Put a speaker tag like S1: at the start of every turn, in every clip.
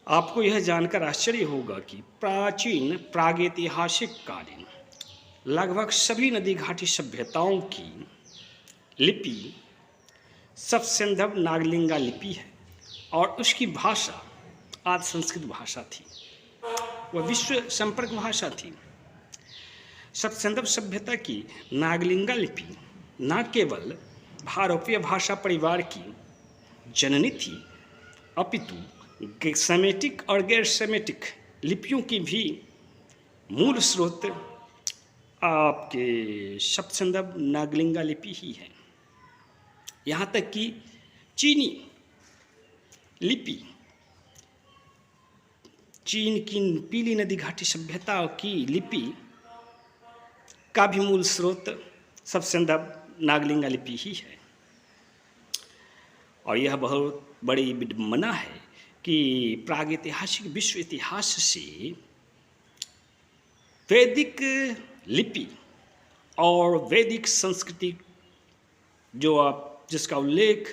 S1: आपको यह जानकर आश्चर्य होगा कि प्राचीन प्रागैतिहासिक कालीन लगभग सभी नदी घाटी सभ्यताओं की लिपि सप्तसिंधव नागलिंगा लिपि है और उसकी भाषा आदि संस्कृत भाषा थी। वह विश्व संपर्क भाषा थी। सप्तसिंधव सभ्यता की नागलिंगा लिपि न केवल भारतीय भाषा परिवार की जननी थी, अपितु सेमेटिक और गैर सेमेटिक लिपियों की भी मूल स्रोत आपके सप्तसिंधव नागलिंगा लिपि ही है। यहाँ तक कि चीनी लिपि, चीन की पीली नदी घाटी सभ्यता की लिपि का भी मूल स्रोत सप्तसिंधव नागलिंगा लिपि ही है। और यह बहुत बड़ी विडंबना है कि प्रागैतिहासिक विश्व इतिहास से वैदिक लिपि और वैदिक संस्कृति जिसका उल्लेख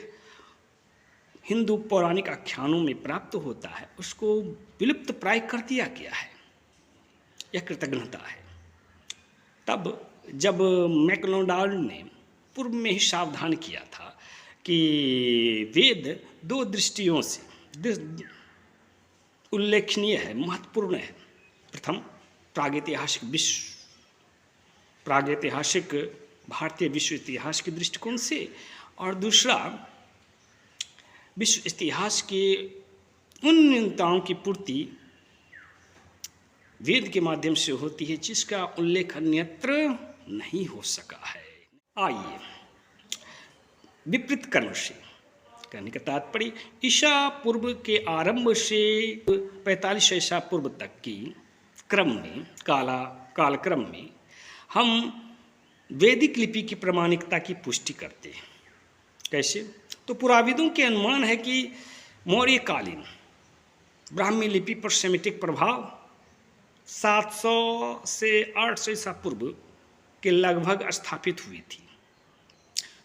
S1: हिंदू पौराणिक आख्यानों में प्राप्त होता है, उसको विलुप्त प्राय कर दिया गया है। यह कृतज्ञता है। तब जब मैकडोनाल्ड ने पूर्व में ही सावधान किया था कि वेद दो दृष्टियों से उल्लेखनीय है, महत्वपूर्ण है। प्रथम प्रागैतिहासिक भारतीय विश्व इतिहास के दृष्टिकोण से, और दूसरा विश्व इतिहास के उन न्यूनताओं की पूर्ति वेद के माध्यम से होती है जिसका उल्लेख अन्यत्र नहीं हो सका है। आइए विपरीत कर्म से कहने का तात्पर्य ईसा पूर्व के आरंभ से 45 ईसा पूर्व तक की क्रम में कालक्रम में हम वैदिक लिपि की प्रामाणिकता की पुष्टि करते हैं। कैसे? तो पुराविदों के अनुमान है कि मौर्यकालीन ब्राह्मी लिपि पर सेमिटिक प्रभाव 700 से 800 ईसा पूर्व के लगभग स्थापित हुई थी।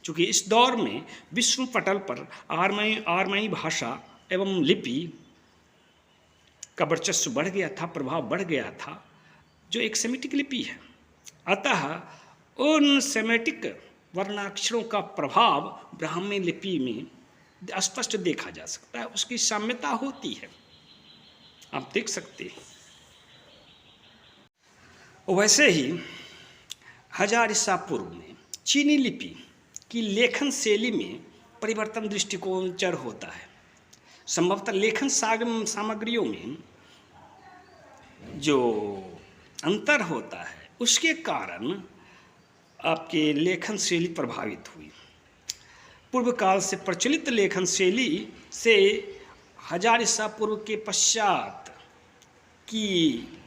S1: चूँकि इस दौर में विश्व पटल पर आर्माई भाषा एवं लिपि का वर्चस्व बढ़ गया था, प्रभाव बढ़ गया था, जो एक सेमिटिक लिपि है। अतः उन सेमेटिक वर्णाक्षरों का प्रभाव ब्राह्मी लिपि में स्पष्ट देखा जा सकता है, उसकी साम्यता होती है, आप देख सकते हैं। वैसे ही 1000 ईसा पूर्व में चीनी लिपि की लेखन शैली में परिवर्तन दृष्टिकोणचर होता है। संभवतः लेखन सामग्रियों में जो अंतर होता है उसके कारण आपके लेखन शैली प्रभावित हुई। पूर्व काल से प्रचलित लेखन शैली से 1000 ईसा पूर्व के पश्चात की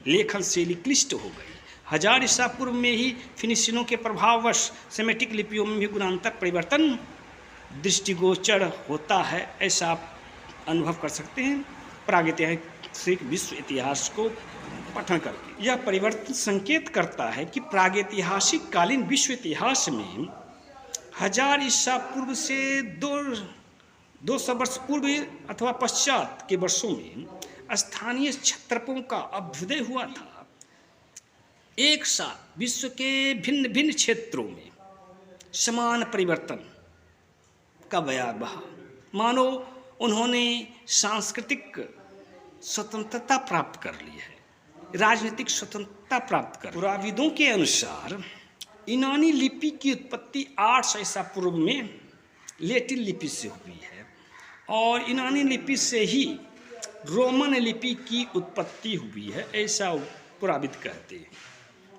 S1: लेखन शैली क्लिष्ट हो गई। 1000 ईसा पूर्व में ही फिनिशियनों के प्रभाववश सेमेटिक लिपियों में भी गुणांतर परिवर्तन दृष्टिगोचर होता है, ऐसा आप अनुभव कर सकते हैं प्रागैतिहासिक विश्व इतिहास को पठन करके। यह परिवर्तन संकेत करता है कि प्रागैतिहासिक कालीन विश्व इतिहास में 1000 ईसा पूर्व से 200 वर्ष पूर्व अथवा पश्चात के वर्षों में स्थानीय क्षत्रपों का अभ्युदय हुआ था। एक साथ विश्व के भिन्न भिन्न क्षेत्रों में समान परिवर्तन का बयार बहा, मानो उन्होंने सांस्कृतिक स्वतंत्रता प्राप्त कर ली है, राजनीतिक स्वतंत्रता प्राप्त कर। पुराविदों के अनुसार यूनानी लिपि की उत्पत्ति 800 ईसा पूर्व में लैटिन लिपि से हुई है और यूनानी लिपि से ही रोमन लिपि की उत्पत्ति हुई है, ऐसा पुराविद कहते हैं।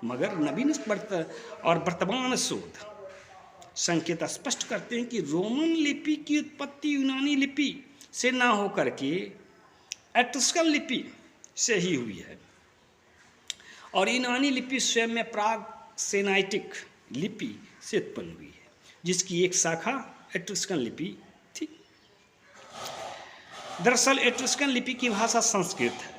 S1: मगर नवीन और वर्तमान शोध संकेत स्पष्ट करते हैं कि रोमन लिपि की उत्पत्ति यूनानी लिपि से ना होकर के एट्रुस्कन लिपि से ही हुई है और यूनानी लिपि स्वयं में प्राग सेनाइटिक लिपि से उत्पन्न हुई है, जिसकी एक शाखा एट्रुस्कन लिपि थी। दरअसल एट्रुस्कन लिपि की भाषा संस्कृत है।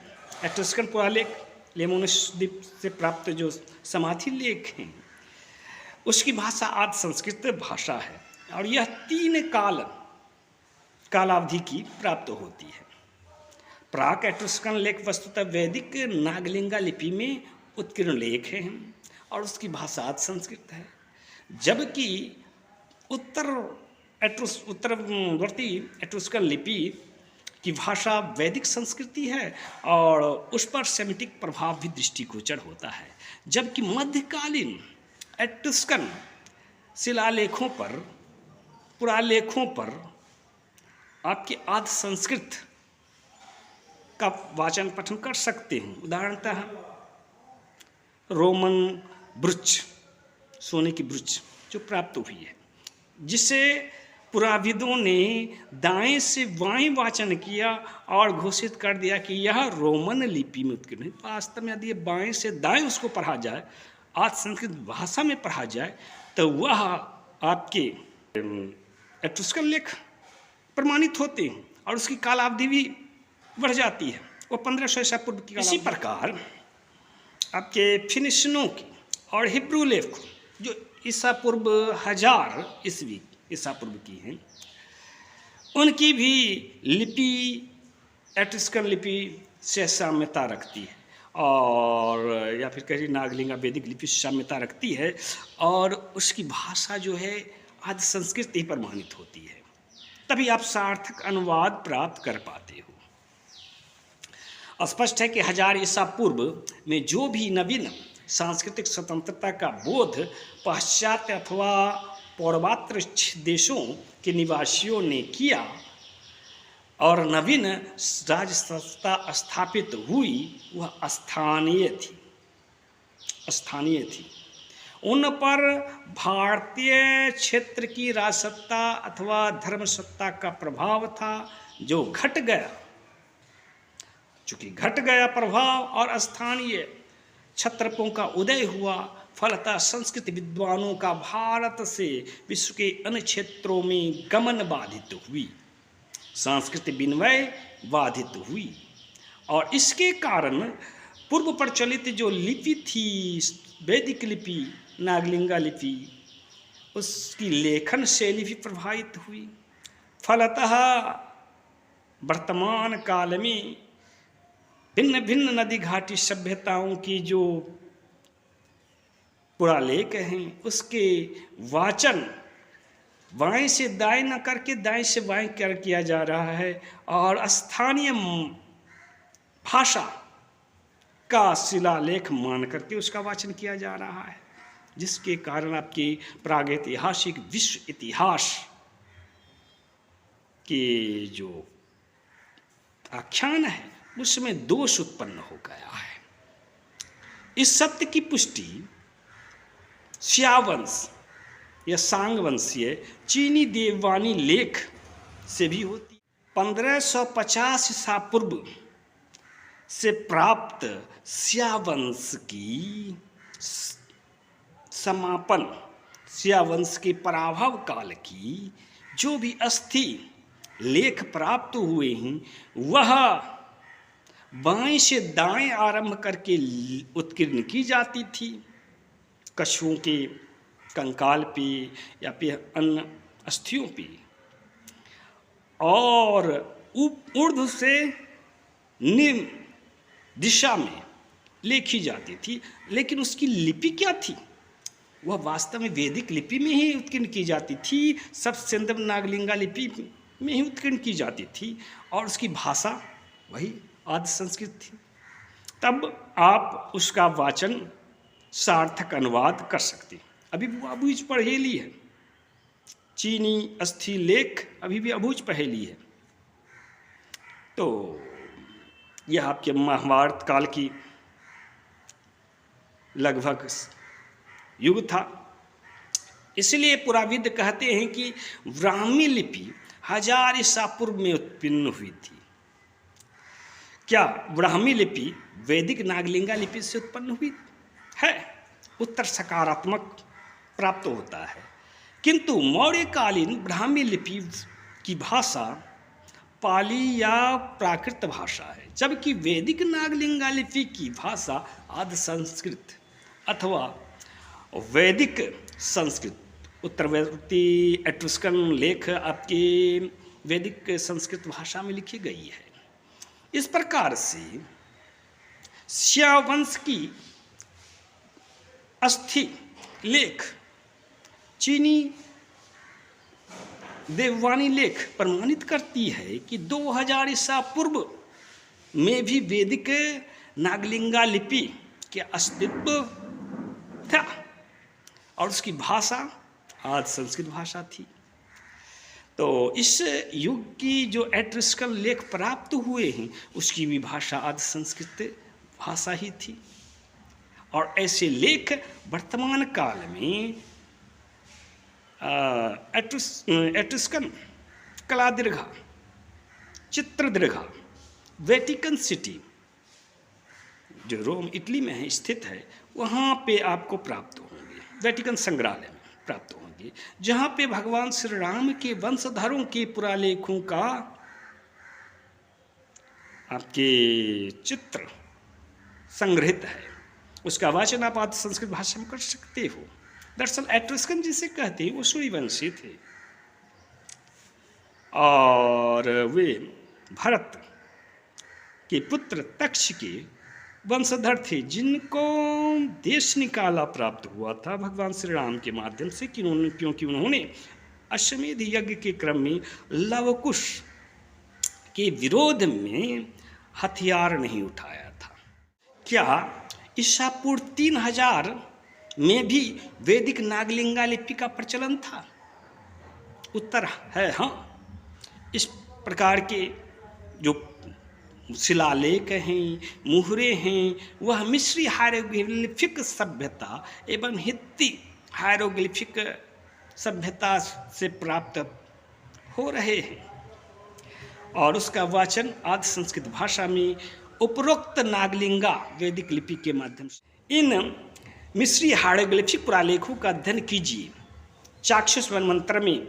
S1: एट्रुस्कन पुरालेख लेमोनिस द्वीप से प्राप्त जो समाधि लेख हैं उसकी भाषा आदि संस्कृत भाषा है और यह 3 कालावधि की प्राप्त होती है। प्राक एट्रुस्कन लेख वस्तुतः वैदिक नागलिंगा लिपि में उत्कीर्ण लेख हैं और उसकी भाषा संस्कृत है, जबकि उत्तरवर्ती एट्रुस्कन लिपि की भाषा वैदिक संस्कृति है और उस पर सेमिटिक प्रभाव भी दृष्टिगोचर होता है। जबकि मध्यकालीन एट्रुस्कन शिलालेखों पर, पुरालेखों पर आपके आदि संस्कृत का वाचन पठन कर सकते हैं। उदाहरणतः रोमन ब्रुच, सोने की ब्रुच जो प्राप्त हुई है, जिसे पुराविदों ने दाएं से बाएं वाचन किया और घोषित कर दिया कि यह रोमन लिपि में उत्कीर्ण है। वास्तव में यदि बाएं से दाएं उसको पढ़ा जाए, आज संस्कृत भाषा में पढ़ा जाए, तो वह आपके एट्रुस्कन लेख प्रमाणित होते हैं और उसकी कालावधि भी बढ़ जाती है, वो 1500 ईसा पूर्व की। इसी प्रकार आपके फिनिशियनों की और हिब्रू लेख जो ईसा पूर्व 1000 ईस्वी ईसा पूर्व की हैं, उनकी भी लिपि एट्रुस्कन लिपि से साम्यता रखती है, और या फिर कहीं नागलिंगा वैदिक लिपि से साम्यता रखती है, और उसकी भाषा जो है आदि संस्कृत ही प्रमाणित होती है। तभी आप सार्थक अनुवाद प्राप्त कर पाते हो। स्पष्ट है कि 1000 ईसा पूर्व में जो भी नवीन सांस्कृतिक स्वतंत्रता का बोध पाश्चात्य अथवा पौर्वात्र देशों के निवासियों ने किया और नवीन राजसत्ता स्थापित हुई, वह स्थानीय थी। उन पर भारतीय क्षेत्र की राजसत्ता अथवा धर्मसत्ता का प्रभाव था, जो घट गया। चूंकि घट गया प्रभाव और स्थानीय क्षत्रपों का उदय हुआ, फलतः संस्कृत विद्वानों का भारत से विश्व के अन्य क्षेत्रों में गमन बाधित हुई, सांस्कृतिक विनिमय बाधित हुई, और इसके कारण पूर्व प्रचलित जो लिपि थी, वैदिक लिपि, नागलिंगा लिपि, उसकी लेखन शैली भी प्रभावित हुई। फलतः वर्तमान काल में भिन्न भिन्न नदी घाटी सभ्यताओं की जो पुरालेख हैं, उसके वाचन बाएं से दाएं न करके दाएं से बाएं कर किया जा रहा है, और स्थानीय भाषा का शिलालेख मान करके उसका वाचन किया जा रहा है, जिसके कारण आपकी प्रागैतिहासिक विश्व इतिहास के जो आख्यान है उसमें दोष उत्पन्न हो गया है। इस सत्य की पुष्टि श्यावंश या सांगवंशीय चीनी देववाणी लेख से भी होती। 1550 ईसा पूर्व से प्राप्त श्यावंश की समापन, श्यावंश के पराभव काल की जो भी अस्थि लेख प्राप्त हुए हैं, वह बाएं से दाएं आरंभ करके उत्कीर्ण की जाती थी, कछुओं के कंकाल पे या फिर अन्य अस्थियों पे, और ऊर्ध्व से निम्न दिशा में लिखी जाती थी। लेकिन उसकी लिपि क्या थी? वह वास्तव में वैदिक लिपि में ही उत्कीर्ण की जाती थी, सब सिंधव नागलिंगा लिपि में ही उत्कीर्ण की जाती थी, और उसकी भाषा वही आदि संस्कृत थी। तब आप उसका वाचन सार्थक अनुवाद कर सकते। अभी वो अबूझ पहेली है, चीनी अस्थि लेख अभी भी अबूझ पहेली है। तो यह आपके महाभारत काल की लगभग युग था। इसलिए पुराविद कहते हैं कि ब्राह्मी लिपि 1000 ईसा पूर्व में उत्पन्न हुई थी। क्या ब्राह्मी लिपि वैदिक नागलिंगा लिपि से उत्पन्न हुई है? उत्तर सकारात्मक प्राप्त होता है, किंतु मौर्यकालीन ब्राह्मी लिपि की भाषा पाली या प्राकृत भाषा है, जबकि वैदिक नागलिंगा लिपि की भाषा आदि संस्कृत अथवा वैदिक संस्कृत। उत्तरवर्ती एट्रुस्कन लेख आपके वैदिक संस्कृत भाषा में लिखी गई है। इस प्रकार से स्या वंश की अस्थि लेख, चीनी देववानी लेख प्रमाणित करती है कि 2000 ईसा पूर्व में भी वैदिक नागलिंगा लिपि के अस्तित्व था और उसकी भाषा आदि संस्कृत भाषा थी। तो इस युग की जो एट्रिस्कन लेख प्राप्त हुए हैं उसकी भी भाषा आदि संस्कृत भाषा ही थी। और ऐसे लेख वर्तमान काल में एट्रिस्कन कला दीर्घा, चित्र दीर्घा, वेटिकन सिटी जो रोम इटली में है स्थित है, वहाँ पे आपको प्राप्त होंगे, वेटिकन संग्रहालय में प्राप्त होंगे, जहाँ पे भगवान श्री राम के वंशधरों के पुरालेखों का आपके चित्र संग्रहित है। उसका वाचन आप आदि संस्कृत भाषा में कर सकते हो। दरअसल एट्रिस्कन जिसे कहते हैं वो सूर्यवंशी थे और वे भरत के पुत्र तक्ष के वंशधर थे, जिनको देश निकाला प्राप्त हुआ था भगवान श्री राम के माध्यम से, क्योंकि उन्होंने अश्वमेध यज्ञ के क्रम में लवकुश के विरोध में हथियार नहीं उठाया था। क्या ईसा पूर्व 3000 में भी वैदिक नागलिंगा लिपि का प्रचलन था? उत्तर है हाँ। इस प्रकार के जो शिलालेख हैं, मुहरे हैं, वह मिस्री हायरोग्लिफिक सभ्यता एवं हित्ती हायरोग्लिफिक सभ्यता से प्राप्त हो रहे हैं और उसका वाचन आदि संस्कृत भाषा में उपरोक्त नागलिंगा वैदिक लिपि के माध्यम से। इन मिस्री हायरोग्लिफिक पुरालेखों का अध्ययन कीजिए, चाक्षुष वनमंत्र में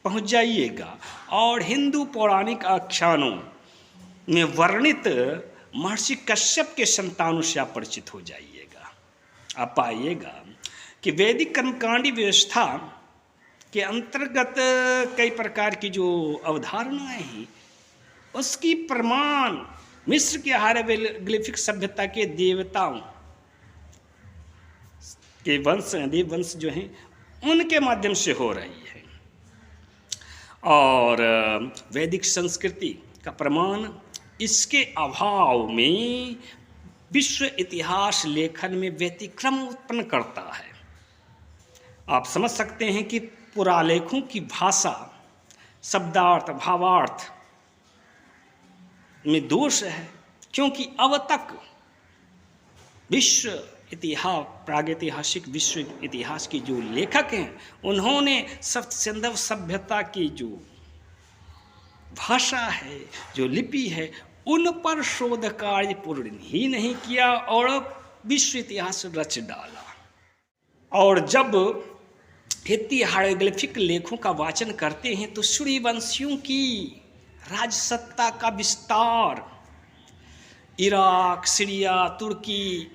S1: पहुंच जाइएगा और हिंदू पौराणिक आख्यानों में वर्णित महर्षि कश्यप के संतानों से आप परिचित हो जाइएगा। आप पाइएगा कि वैदिक कर्मकांडी व्यवस्था के अंतर्गत कई प्रकार की जो अवधारणाएं हैं उसकी प्रमाण मिस्र के हायरोग्लिफिक सभ्यता के देवताओं के वंश, देव वंश जो हैं उनके माध्यम से हो रही है। और वैदिक संस्कृति का प्रमाण इसके अभाव में विश्व इतिहास लेखन में व्यतिक्रम उत्पन्न करता है। आप समझ सकते हैं कि पुरालेखों की भाषा, शब्दार्थ, भावार्थ में दोष है, क्योंकि अब तक विश्व इतिहास, प्रागैतिहासिक विश्व इतिहास के जो लेखक हैं उन्होंने सिंधु सभ्यता की जो भाषा है, जो लिपि है, उन पर शोध कार्य पूर्ण ही नहीं किया और विश्व इतिहास रच डाला। और जब हित्ती हायरोग्लिफिक लेखों का वाचन करते हैं तो सूर्यवंशियों की राजसत्ता का विस्तार इराक, सीरिया, तुर्की,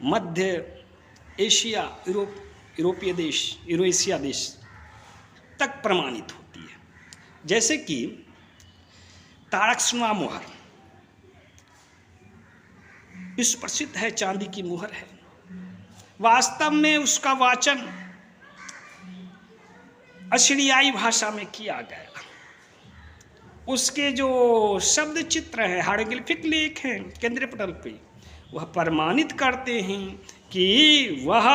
S1: मध्य एशिया, यूरोपीय देश, यूरेशिया देश तक प्रमाणित होती है। जैसे कि तारकस्नुमा मुहर विश्व प्रसिद्ध है, चांदी की मुहर है। वास्तव में उसका वाचन असीरियाई भाषा में किया गया। उसके जो शब्द चित्र है, हायरोग्लिफिक लेख हैं केंद्रीय पटल पे, वह प्रमाणित करते हैं कि वह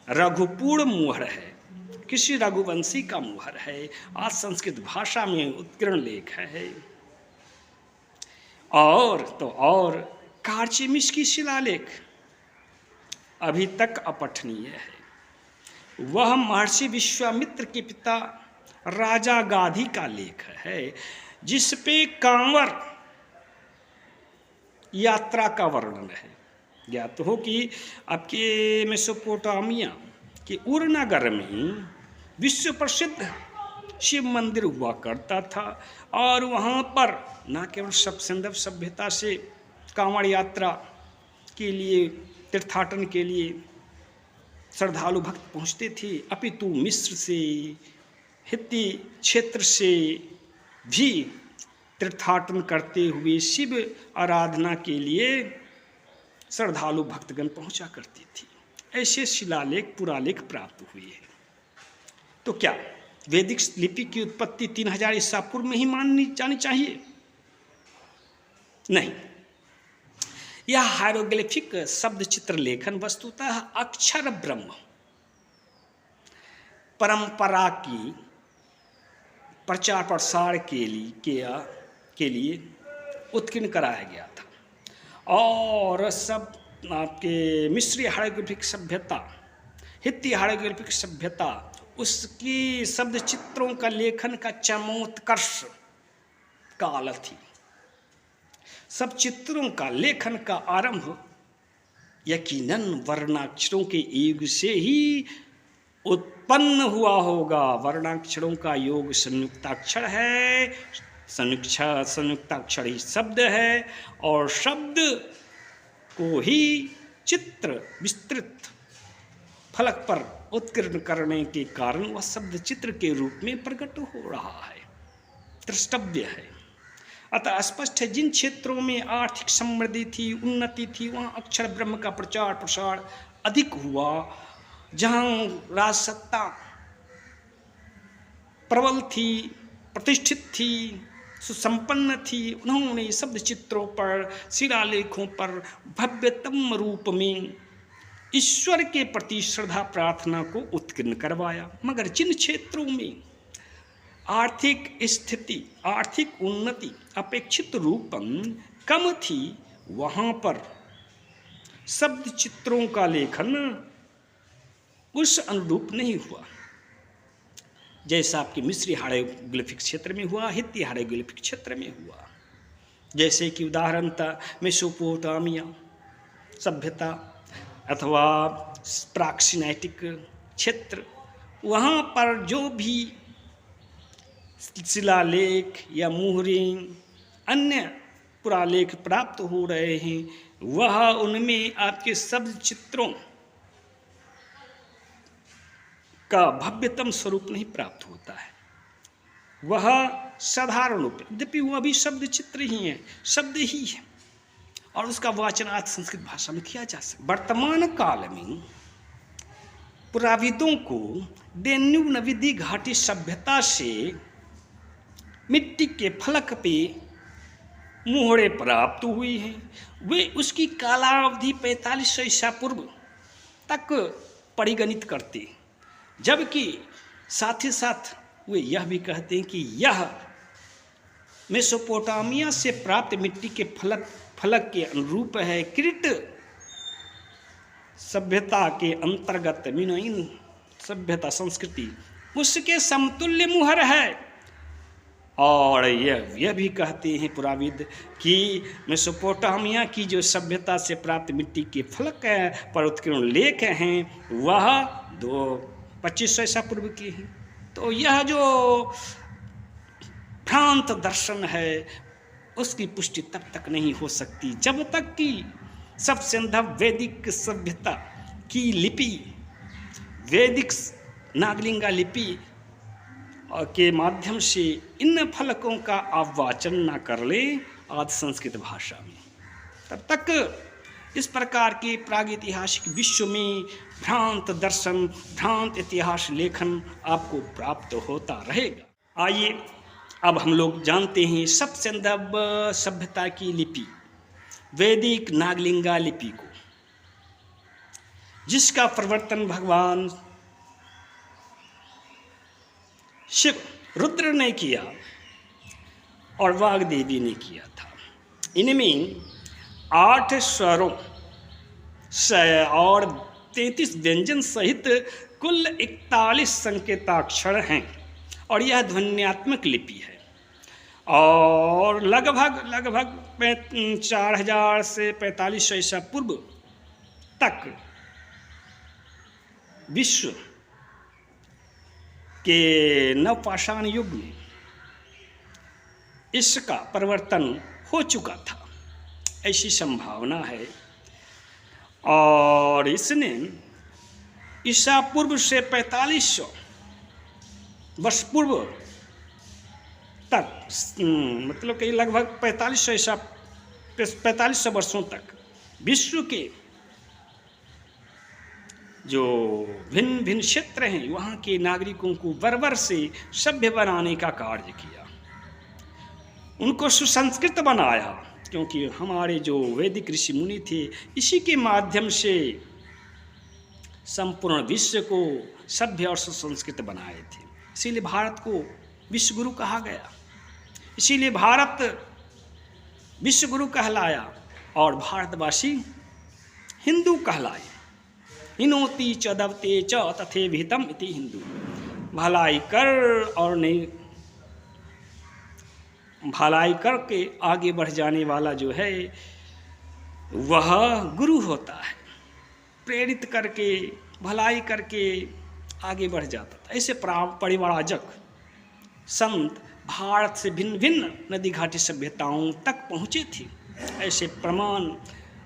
S1: रघुपूर्ण मुहर है, किसी रघुवंशी का मुहर है, आज संस्कृत भाषा में उत्कीर्ण लेख है। और कार्चेमिश की शिलालेख अभी तक अपठनीय है। वह महर्षि विश्वामित्र के पिता राजा गाधी का लेख है, जिस पे कांवर यात्रा का वर्णन है। ज्ञात हो कि आपके मेसोपोटामिया के उर नगर में विश्व प्रसिद्ध शिव मंदिर हुआ करता था और वहाँ पर न केवल सिंधु सभ्यता से कांवड़ यात्रा के लिए, तीर्थाटन के लिए श्रद्धालु भक्त पहुँचते थे, अपितु मिस्र से, हित्ती क्षेत्र से भी तीर्थाटन करते हुए शिव आराधना के लिए श्रद्धालु भक्तगण पहुंचा करती थी। ऐसे शिलालेख पुरालेख प्राप्त हुए हैं। तो क्या वैदिक लिपि की उत्पत्ति 3000 ईसा पूर्व में ही मानी जानी चाहिए? नहीं। यह हायरोग्लिफिक शब्द चित्र लेखन वस्तुतः अक्षर ब्रह्म परंपरा की प्रचार प्रसार के लिए उत्कीर्ण कराया गया था। और सब आपके मिस्री हायरोग्लिफिक सभ्यता, हित्ती हायरोग्लिफिक सभ्यता, उसकी शब्द चित्रों का लेखन का चरमोत्कर्ष काल थी। सब चित्रों का लेखन का आरंभ यकीनन वर्णाक्षरों के युग से ही उत्पन्न हुआ होगा। वर्णाक्षरों का योग संयुक्ताक्षर है, संयुक्ताक्षर ही शब्द है, और शब्द को ही चित्र विस्तृत फलक पर उत्कीर्ण करने के कारण वह शब्द चित्र के रूप में प्रकट हो रहा है, द्रष्टव्य है। अतः स्पष्ट है जिन क्षेत्रों में आर्थिक समृद्धि थी, उन्नति थी, वहाँ अक्षर ब्रह्म का प्रचार प्रसार अधिक हुआ। जहाँ राजसत्ता प्रबल थी, प्रतिष्ठित थी, सुसंपन्न थी, उन्होंने शब्द चित्रों पर, शिलालेखों पर भव्यतम रूप में ईश्वर के प्रति श्रद्धा प्रार्थना को उत्कीर्ण करवाया। मगर जिन क्षेत्रों में आर्थिक स्थिति, आर्थिक उन्नति अपेक्षित रूपम कम थी, वहाँ पर शब्द चित्रों का लेखन उस अनुरूप नहीं हुआ, जैसा आपके मिस्री हायरोग्लिफिक क्षेत्र में हुआ, हित्ती हायरोग्लिफिक क्षेत्र में हुआ। जैसे कि उदाहरणतः मेसोपोटामिया सभ्यता अथवा प्राक्सिनेटिक क्षेत्र, वहाँ पर जो भी शिलालेख या मुहरें, अन्य पुरालेख प्राप्त हो रहे हैं, वह उनमें आपके शब्द चित्रों का भव्यतम स्वरूप नहीं प्राप्त होता है। वह साधारण रूप, यद्यपि वह भी शब्द चित्र ही है, शब्द ही है, और उसका वाचन आज संस्कृत भाषा में किया जा सकता है। वर्तमान काल में पुराविदों को डेन्यूब नदी घाटी सभ्यता से मिट्टी के फलक पे मुहरे प्राप्त हुई हैं। वे उसकी कालावधि 4500 ईसा पूर्व तक परिगणित करते, जबकि साथ ही साथ वे यह भी कहते हैं कि यह मेसोपोटामिया से प्राप्त मिट्टी के फलक के अनुरूप है। क्रीट सभ्यता के अंतर्गत मिनोइन सभ्यता संस्कृति उसके समतुल्य मुहर है। और यह भी कहते हैं पुराविद कि मेसोपोटामिया की जो सभ्यता से प्राप्त मिट्टी के फलक पर उत्कीर्ण लेख हैं, वह 2500 ईसा पूर्व की हैं। तो यह जो भ्रांत दर्शन है, उसकी पुष्टि तब तक नहीं हो सकती जब तक कि सबसंभव वैदिक सभ्यता की लिपि, वैदिक नागलिंगा लिपि के माध्यम से इन फलकों का आप वाचन न कर ले आदि संस्कृत भाषा में। तब तक इस प्रकार के प्रागैतिहासिक विश्व में भ्रांत दर्शन, भ्रांत इतिहास लेखन आपको प्राप्त होता रहेगा। आइए अब हम लोग जानते हैं सबसंभव सभ्यता की लिपि, वैदिक नागलिंगा लिपि को, जिसका प्रवर्तन भगवान शिव रुद्र ने किया और वाग्देवी ने किया था। इनमें 8 स्वरों और 33 व्यंजन सहित कुल 41 संकेताक्षर हैं, और यह ध्वन्यात्मक लिपि है। और लगभग 4000 से 4500 ईसा पूर्व तक विश्व के नवपाषाण युग में इसका परिवर्तन हो चुका था, ऐसी संभावना है। और इसने ईसा पूर्व से 4500 वर्ष पूर्व तक मतलब कि लगभग 4500 वर्षों तक विश्व के जो भिन्न भिन्न क्षेत्र हैं वहाँ के नागरिकों को बर्बर से सभ्य बनाने का कार्य किया, उनको सुसंस्कृत बनाया, क्योंकि हमारे जो वैदिक ऋषि मुनि थे इसी के माध्यम से संपूर्ण विश्व को सभ्य और सुसंस्कृत बनाए थे। इसीलिए भारत को विश्व गुरु कहा गया, इसीलिए भारत विश्व गुरु कहलाया और भारतवासी हिंदू कहलाए। हिनोति च दवते च तथे विहितम इति हिंदू। भलाई कर और नहीं भलाई करके आगे बढ़ जाने वाला जो है वह गुरु होता है। प्रेरित करके भलाई करके आगे बढ़ जाता था। ऐसे परिव्राजक संत भारत से भिन्न भिन्न नदी घाटी सभ्यताओं तक पहुँचे थे। ऐसे प्रमाण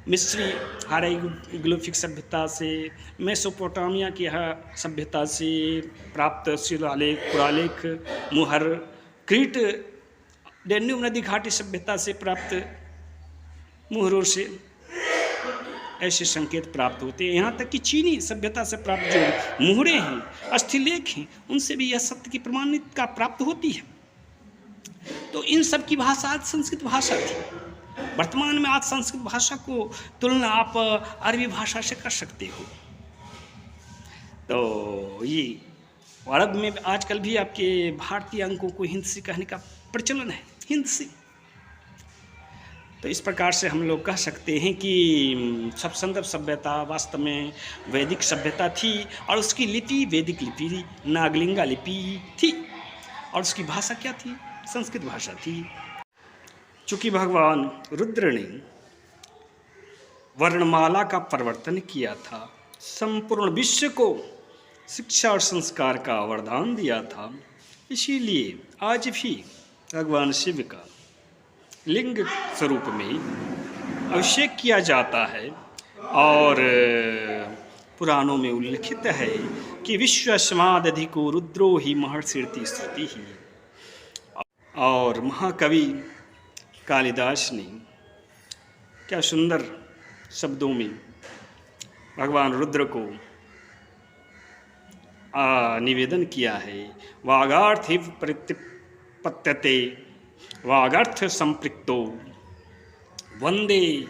S1: मिस्री हायरोग्लिफिक सभ्यता से, मेसोपोटामिया की सभ्यता से प्राप्त शिलालेख पुरालेख, मुहर, क्रीट डेन्यूब नदी घाटी सभ्यता से प्राप्त मुहरों से ऐसे संकेत प्राप्त होते हैं। यहाँ तक कि चीनी सभ्यता से प्राप्त जो मुहरे हैं, अस्थिलेख हैं, उनसे भी यह सत्य की प्रमाणित का प्राप्त होती है। तो इन सब की भाषा आज संस्कृत भाषा थी। वर्तमान में आज संस्कृत भाषा को तुलना आप अरबी भाषा से कर सकते हो। तो ये अरब में आजकल भी आपके भारतीय अंकों को हिंदी कहने का प्रचलन है, हिंदी। तो इस प्रकार से हम लोग कह सकते हैं कि सब संदर्भ सभ्यता वास्तव में वैदिक सभ्यता थी और उसकी लिपि वैदिक लिपि नागलिंगा लिपि थी और उसकी भाषा क्या थी? संस्कृत भाषा थी। चूँकि भगवान रुद्र ने वर्णमाला का परिवर्तन किया था, संपूर्ण विश्व को शिक्षा और संस्कार का वरदान दिया था, इसीलिए आज भी भगवान शिव का लिंग स्वरूप में अभिषेक किया जाता है। और पुराणों में उल्लिखित है कि विश्वस्मादधिको रुद्रो ही महर्षिर्ति स्तुति ही। और महाकवि कालिदास ने क्या सुंदर शब्दों में भगवान रुद्र को निवेदन किया है। वागार्थ प्रतिपत्यते वागार्थ संपृक्तो वंदे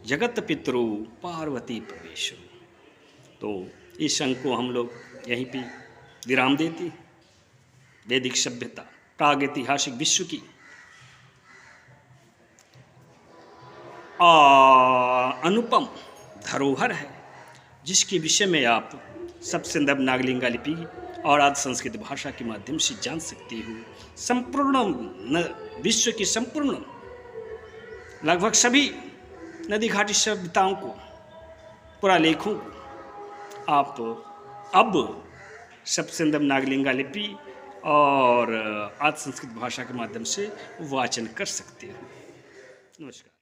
S1: जगत पितरो पार्वती प्रवेश। तो इस अंक को हम लोग यहीं पे विराम देते। वैदिक सभ्यता प्रागैतिहासिक विश्व की अनुपम धरोहर है, जिसके विषय में आप सब संदर्भ नागलिंगा लिपि और आदि संस्कृत भाषा के माध्यम से जान सकते हो। संपूर्ण विश्व की संपूर्ण लगभग सभी नदी घाटी सभ्यताओं को, पुरालेखों को आप अब सब संदर्भ नागलिंगा लिपि और आदि संस्कृत भाषा के माध्यम से वाचन कर सकते हो। नमस्कार।